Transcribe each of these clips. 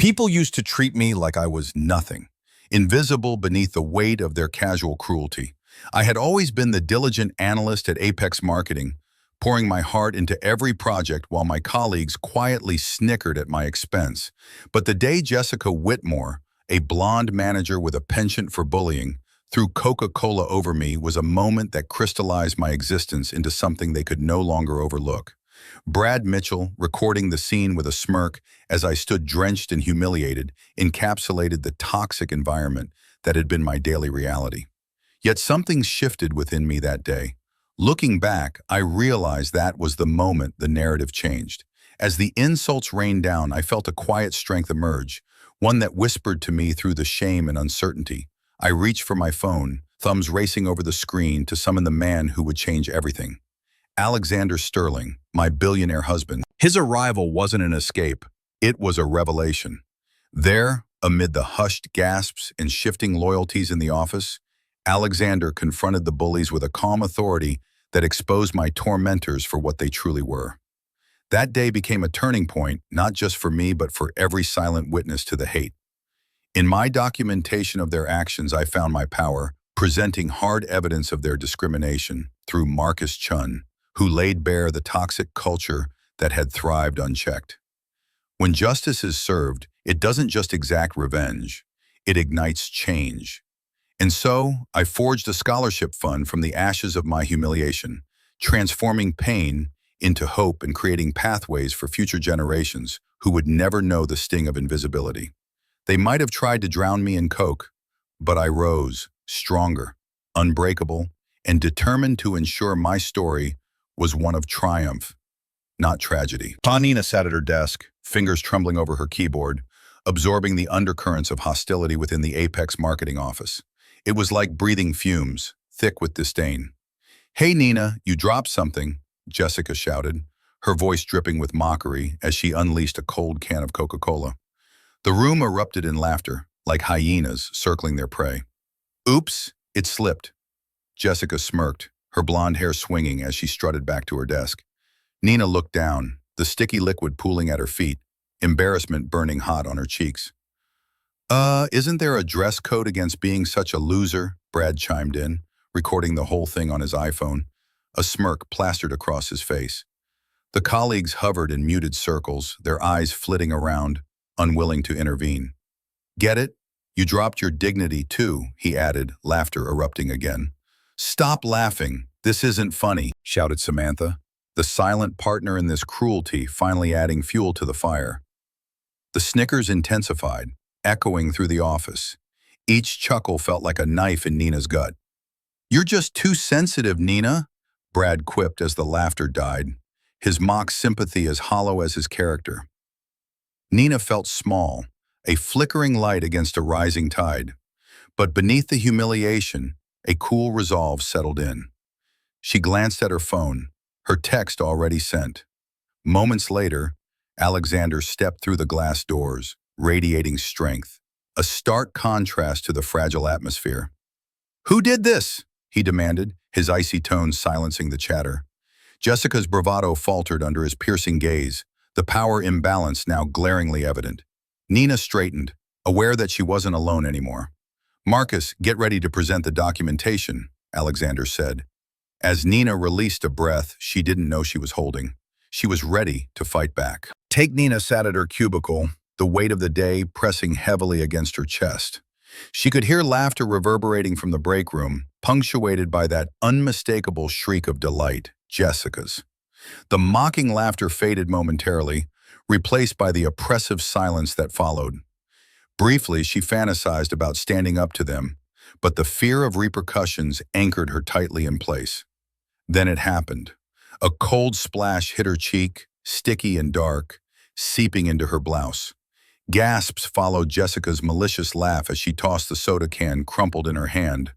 People used to treat me like I was nothing, invisible beneath the weight of their casual cruelty. I had always been the diligent analyst at Apex Marketing, pouring my heart into every project while my colleagues quietly snickered at my expense. But the day Jessica Whitmore, a blonde manager with a penchant for bullying, threw Coca-Cola over me was a moment that crystallized my existence into something they could no longer overlook. Brad Mitchell, recording the scene with a smirk as I stood drenched and humiliated, encapsulated the toxic environment that had been my daily reality. Yet something shifted within me that day. Looking back, I realized that was the moment the narrative changed. As the insults rained down, I felt a quiet strength emerge, one that whispered to me through the shame and uncertainty. I reached for my phone, thumbs racing over the screen to summon the man who would change everything. Alexander Sterling, my billionaire husband. His arrival wasn't an escape. It was a revelation. There, amid the hushed gasps and shifting loyalties in the office, Alexander confronted the bullies with a calm authority that exposed my tormentors for what they truly were. That day became a turning point, not just for me, but for every silent witness to the hate. In my documentation of their actions, I found my power, presenting hard evidence of their discrimination through Marcus Chun, who laid bare the toxic culture that had thrived unchecked. When justice is served, it doesn't just exact revenge, it ignites change. And so, I forged a scholarship fund from the ashes of my humiliation, transforming pain into hope and creating pathways for future generations who would never know the sting of invisibility. They might have tried to drown me in coke, but I rose, stronger, unbreakable, and determined to ensure my story was one of triumph, not tragedy. Nina sat at her desk, fingers trembling over her keyboard, absorbing the undercurrents of hostility within the Apex marketing office. It was like breathing fumes, thick with disdain. "Hey Nina, you dropped something," Jessica shouted, her voice dripping with mockery as she unleashed a cold can of Coca-Cola. The room erupted in laughter, like hyenas circling their prey. "Oops, it slipped." Jessica smirked, her blonde hair swinging as she strutted back to her desk. Nina looked down, the sticky liquid pooling at her feet, embarrassment burning hot on her cheeks. Isn't there a dress code against being such a loser?" Brad chimed in, recording the whole thing on his iPhone, a smirk plastered across his face. The colleagues hovered in muted circles, their eyes flitting around, unwilling to intervene. "Get it? You dropped your dignity too," he added, laughter erupting again. "Stop laughing. This isn't funny," shouted Samantha, the silent partner in this cruelty finally adding fuel to the fire. The snickers intensified, echoing through the office. Each chuckle felt like a knife in Nina's gut. "You're just too sensitive, Nina," Brad quipped as the laughter died, his mock sympathy as hollow as his character. Nina felt small, a flickering light against a rising tide. But beneath the humiliation, a cool resolve settled in. She glanced at her phone, her text already sent. Moments later, Alexander stepped through the glass doors, radiating strength, a stark contrast to the fragile atmosphere. "Who did this?" he demanded, his icy tones silencing the chatter. Jessica's bravado faltered under his piercing gaze, the power imbalance now glaringly evident. Nina straightened, aware that she wasn't alone anymore. "Marcus, get ready to present the documentation," Alexander said. As Nina released a breath she didn't know she was holding, she was ready to fight back. Nina sat at her cubicle, the weight of the day pressing heavily against her chest. She could hear laughter reverberating from the break room, punctuated by that unmistakable shriek of delight, Jessica's. The mocking laughter faded momentarily, replaced by the oppressive silence that followed. Briefly, she fantasized about standing up to them, but the fear of repercussions anchored her tightly in place. Then it happened. A cold splash hit her cheek, sticky and dark, seeping into her blouse. Gasps followed Jessica's malicious laugh as she tossed the soda can crumpled in her hand.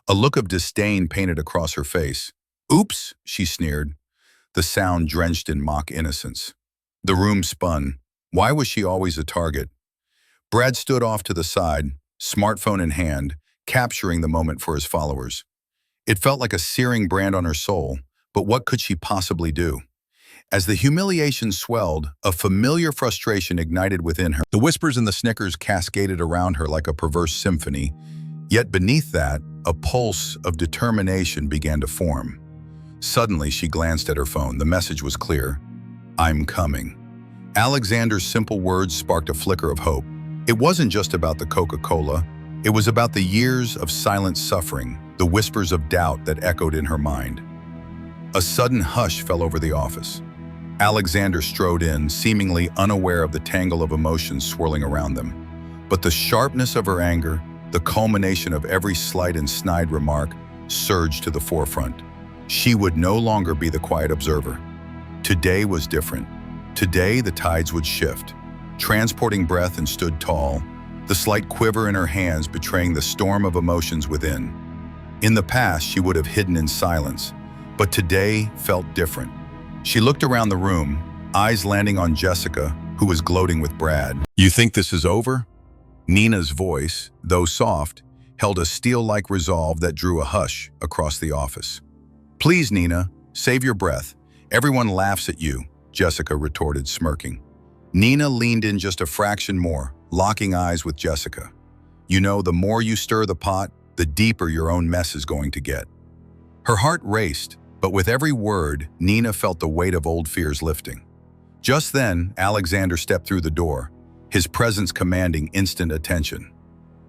A look of disdain painted across her face. "Oops," she sneered, the sound drenched in mock innocence. The room spun. Why was she always a target? Brad stood off to the side, smartphone in hand, capturing the moment for his followers. It felt like a searing brand on her soul, but what could she possibly do? As the humiliation swelled, a familiar frustration ignited within her. The whispers and the snickers cascaded around her like a perverse symphony, yet beneath that, a pulse of determination began to form. Suddenly, she glanced at her phone. The message was clear. "I'm coming." Alexander's simple words sparked a flicker of hope. It wasn't just about the Coca-Cola. It was about the years of silent suffering, the whispers of doubt that echoed in her mind. A sudden hush fell over the office. Alexander strode in, seemingly unaware of the tangle of emotions swirling around them. But the sharpness of her anger, the culmination of every slight and snide remark, surged to the forefront. She would no longer be the quiet observer. Today was different. Today the tides would shift. Transporting breath and stood tall, the slight quiver in her hands betraying the storm of emotions within. In the past, she would have hidden in silence, but today felt different. She looked around the room, eyes landing on Jessica, who was gloating with Brad. "You think this is over?" Nina's voice, though soft, held a steel-like resolve that drew a hush across the office. "Please, Nina, save your breath. Everyone laughs at you," Jessica retorted, smirking. Nina leaned in just a fraction more, locking eyes with Jessica. "You know, the more you stir the pot, the deeper your own mess is going to get." Her heart raced, but with every word, Nina felt the weight of old fears lifting. Just then, Alexander stepped through the door, his presence commanding instant attention.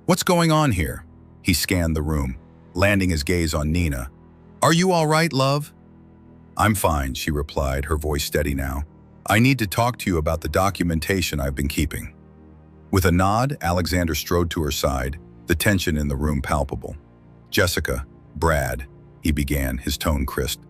"What's going on here?" He scanned the room, landing his gaze on Nina. "Are you all right, love?" "I'm fine," she replied, her voice steady now. "I need to talk to you about the documentation I've been keeping." With a nod, Alexander strode to her side, the tension in the room palpable. "Jessica, Brad," he began, his tone crisp.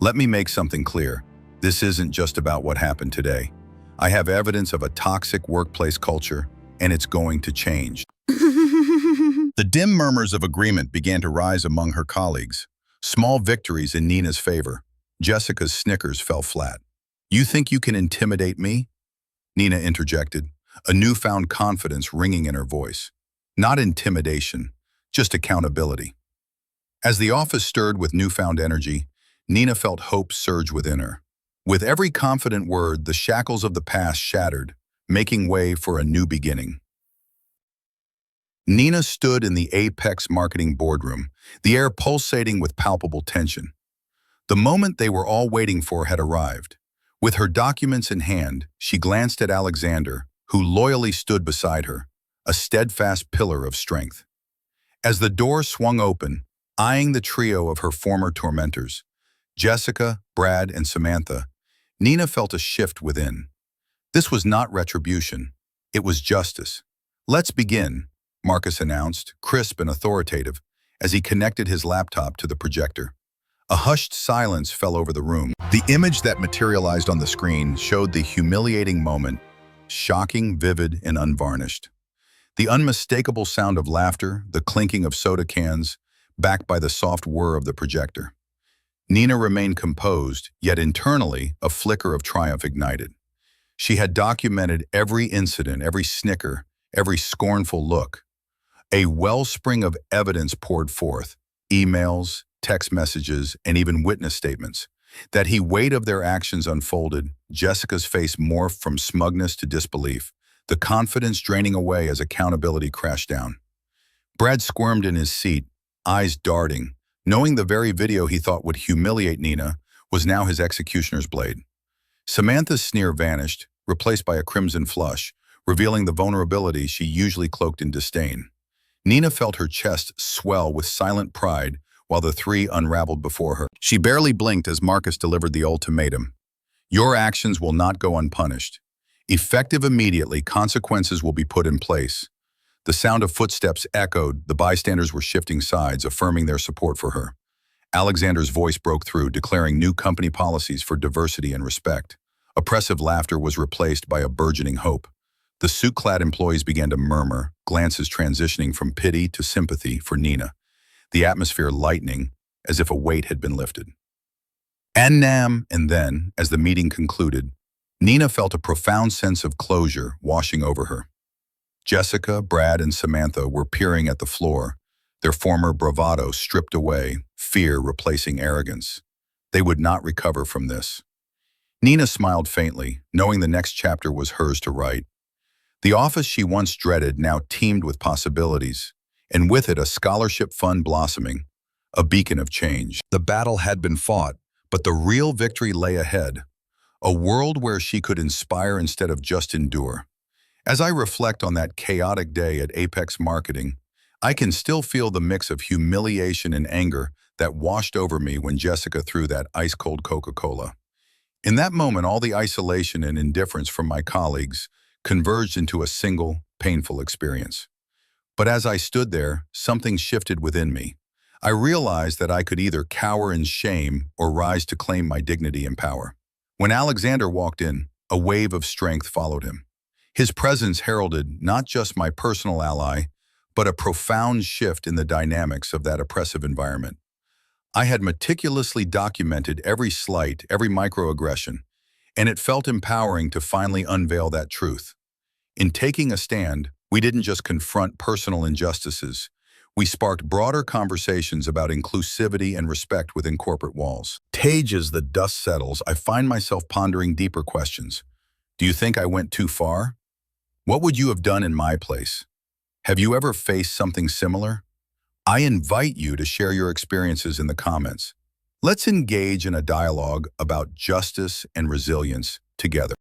"Let me make something clear. This isn't just about what happened today. I have evidence of a toxic workplace culture, and it's going to change." The dim murmurs of agreement began to rise among her colleagues, small victories in Nina's favor. Jessica's snickers fell flat. "You think you can intimidate me?" Nina interjected, a newfound confidence ringing in her voice. Not intimidation, just accountability. As the office stirred with newfound energy, Nina felt hope surge within her. With every confident word, the shackles of the past shattered, making way for a new beginning. Nina stood in the Apex marketing boardroom, the air pulsating with palpable tension. The moment they were all waiting for had arrived. With her documents in hand, she glanced at Alexander, who loyally stood beside her, a steadfast pillar of strength. As the door swung open, eyeing the trio of her former tormentors, Jessica, Brad, and Samantha, Nina felt a shift within. This was not retribution, it was justice. "Let's begin," Marcus announced, crisp and authoritative, as he connected his laptop to the projector. A hushed silence fell over the room. The image that materialized on the screen showed the humiliating moment, shocking, vivid, and unvarnished. The unmistakable sound of laughter, the clinking of soda cans, backed by the soft whir of the projector. Nina remained composed, yet internally, a flicker of triumph ignited. She had documented every incident, every snicker, every scornful look. A wellspring of evidence poured forth, emails, text messages, and even witness statements. That the weight of their actions unfolded, Jessica's face morphed from smugness to disbelief, the confidence draining away as accountability crashed down. Brad squirmed in his seat, eyes darting, knowing the very video he thought would humiliate Nina was now his executioner's blade. Samantha's sneer vanished, replaced by a crimson flush, revealing the vulnerability she usually cloaked in disdain. Nina felt her chest swell with silent pride while the three unraveled before her. She barely blinked as Marcus delivered the ultimatum. "Your actions will not go unpunished. Effective immediately, consequences will be put in place." The sound of footsteps echoed, the bystanders were shifting sides, affirming their support for her. Alexander's voice broke through, declaring new company policies for diversity and respect. Oppressive laughter was replaced by a burgeoning hope. The suit-clad employees began to murmur, glances transitioning from pity to sympathy for Nina, the atmosphere lightening as if a weight had been lifted. And then, as the meeting concluded, Nina felt a profound sense of closure washing over her. Jessica, Brad, and Samantha were peering at the floor, their former bravado stripped away, fear replacing arrogance. They would not recover from this. Nina smiled faintly, knowing the next chapter was hers to write. The office she once dreaded now teemed with possibilities, and with it a scholarship fund blossoming, a beacon of change. The battle had been fought, but the real victory lay ahead, a world where she could inspire instead of just endure. As I reflect on that chaotic day at Apex Marketing, I can still feel the mix of humiliation and anger that washed over me when Jessica threw that ice-cold Coca-Cola. In that moment, all the isolation and indifference from my colleagues converged into a single, painful experience. But as I stood there, something shifted within me. I realized that I could either cower in shame or rise to claim my dignity and power. When Alexander walked in, a wave of strength followed him. His presence heralded not just my personal ally, but a profound shift in the dynamics of that oppressive environment. I had meticulously documented every slight, every microaggression, and it felt empowering to finally unveil that truth. In taking a stand, we didn't just confront personal injustices. We sparked broader conversations about inclusivity and respect within corporate walls. As the dust settles, I find myself pondering deeper questions. Do you think I went too far? What would you have done in my place? Have you ever faced something similar? I invite you to share your experiences in the comments. Let's engage in a dialogue about justice and resilience together.